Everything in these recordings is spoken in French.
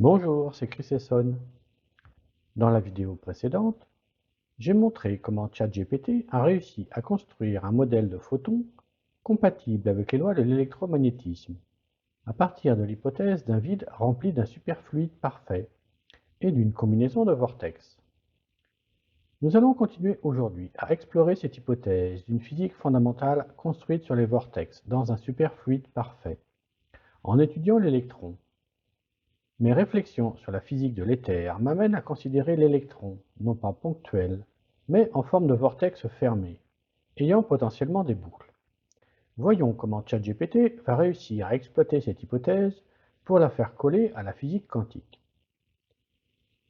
Bonjour, c'est Chris Esson. Dans la vidéo précédente, j'ai montré comment ChatGPT a réussi à construire un modèle de photon compatible avec les lois de l'électromagnétisme, à partir de l'hypothèse d'un vide rempli d'un superfluide parfait et d'une combinaison de vortex. Nous allons continuer aujourd'hui à explorer cette hypothèse d'une physique fondamentale construite sur les vortex dans un superfluide parfait, en étudiant l'électron. Mes réflexions sur la physique de l'éther m'amènent à considérer l'électron, non pas ponctuel, mais en forme de vortex fermé, ayant potentiellement des boucles. Voyons comment ChatGPT va réussir à exploiter cette hypothèse pour la faire coller à la physique quantique.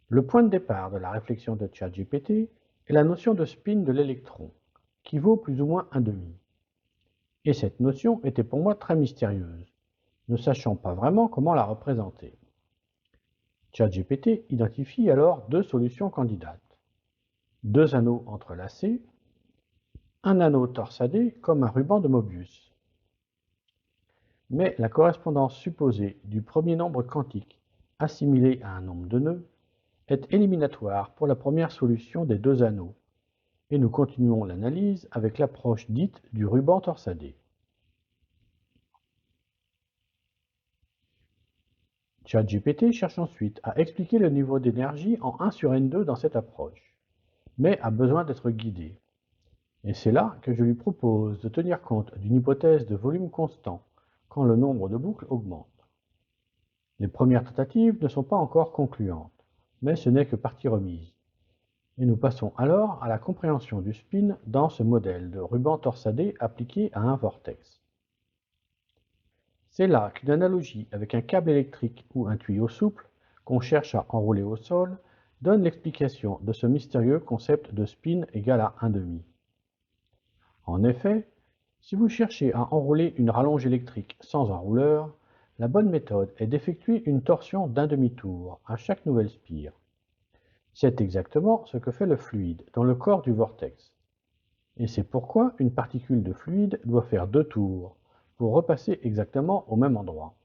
Le point de départ de la réflexion de ChatGPT est la notion de spin de l'électron, qui vaut plus ou moins un demi. Et cette notion était pour moi très mystérieuse, ne sachant pas vraiment comment la représenter. ChatGPT identifie alors deux solutions candidates. Deux anneaux entrelacés, un anneau torsadé comme un ruban de Mobius. Mais la correspondance supposée du premier nombre quantique assimilé à un nombre de nœuds est éliminatoire pour la première solution des deux anneaux, et nous continuons l'analyse avec l'approche dite du ruban torsadé. ChatGPT cherche ensuite à expliquer le niveau d'énergie en 1 sur n2 dans cette approche, mais a besoin d'être guidé. Et c'est là que je lui propose de tenir compte d'une hypothèse de volume constant quand le nombre de boucles augmente. Les premières tentatives ne sont pas encore concluantes, mais ce n'est que partie remise. Et nous passons alors à la compréhension du spin dans ce modèle de ruban torsadé appliqué à un vortex. C'est là qu'une analogie avec un câble électrique ou un tuyau souple qu'on cherche à enrouler au sol donne l'explication de ce mystérieux concept de spin égal à 1,5. En effet, si vous cherchez à enrouler une rallonge électrique sans enrouleur, la bonne méthode est d'effectuer une torsion d'un demi-tour à chaque nouvelle spire. C'est exactement ce que fait le fluide dans le corps du vortex. Et c'est pourquoi une particule de fluide doit faire 2 tours pour repasser exactement au même endroit.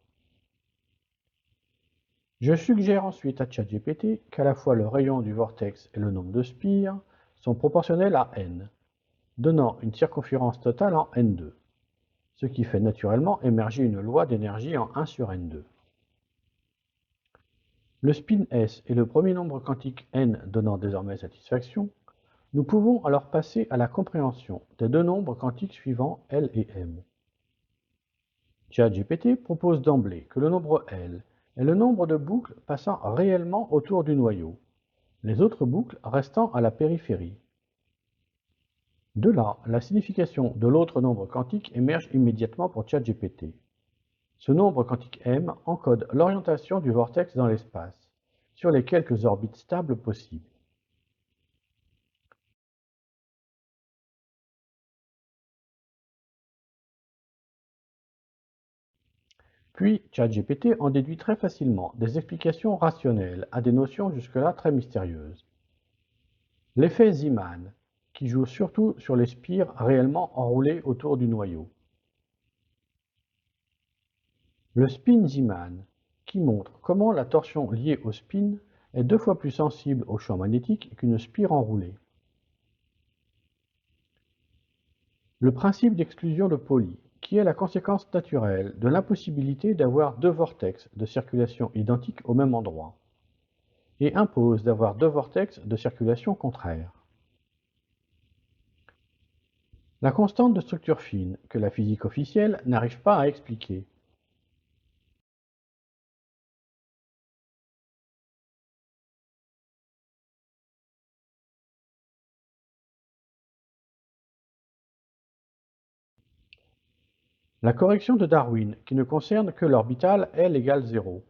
Je suggère ensuite à ChatGPT qu'à la fois le rayon du vortex et le nombre de spires sont proportionnels à n, donnant une circonférence totale en n2. Ce qui fait naturellement émerger une loi d'énergie en 1 sur n2. Le spin S est le premier nombre quantique n donnant désormais satisfaction. Nous pouvons alors passer à la compréhension des deux nombres quantiques suivants L et M. ChatGPT propose d'emblée que le nombre L est le nombre de boucles passant réellement autour du noyau, les autres boucles restant à la périphérie. De là, la signification de l'autre nombre quantique émerge immédiatement pour ChatGPT. Ce nombre quantique M encode l'orientation du vortex dans l'espace, sur les quelques orbites stables possibles. Puis, ChatGPT en déduit très facilement des explications rationnelles à des notions jusque-là très mystérieuses. L'effet Zeeman, qui joue surtout sur les spires réellement enroulées autour du noyau. Le spin Zeeman, qui montre comment la torsion liée au spin est 2 fois plus sensible au champ magnétique qu'une spire enroulée. Le principe d'exclusion de Pauli, qui est la conséquence naturelle de l'impossibilité d'avoir deux vortex de circulation identiques au même endroit, et impose d'avoir deux vortex de circulation contraires. La constante de structure fine, que la physique officielle n'arrive pas à expliquer. La correction de Darwin, qui ne concerne que l'orbital L égale 0.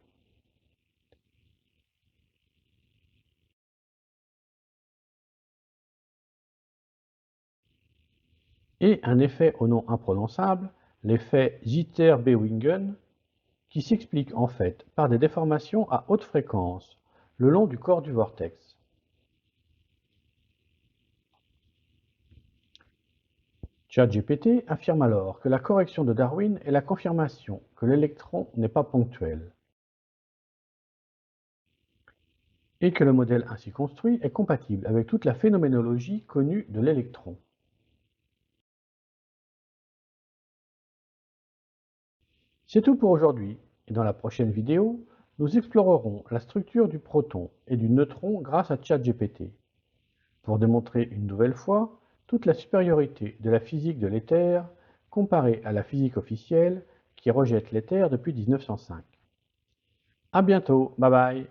Et un effet au nom imprononçable, l'effet Jitter-Bewingen, qui s'explique en fait par des déformations à haute fréquence le long du corps du vortex. ChatGPT affirme alors que la correction de Darwin est la confirmation que l'électron n'est pas ponctuel. et que le modèle ainsi construit est compatible avec toute la phénoménologie connue de l'électron. C'est tout pour aujourd'hui, et dans la prochaine vidéo, nous explorerons la structure du proton et du neutron grâce à ChatGPT, pour démontrer une nouvelle fois toute la supériorité de la physique de l'éther comparée à la physique officielle qui rejette l'éther depuis 1905. À bientôt, bye bye.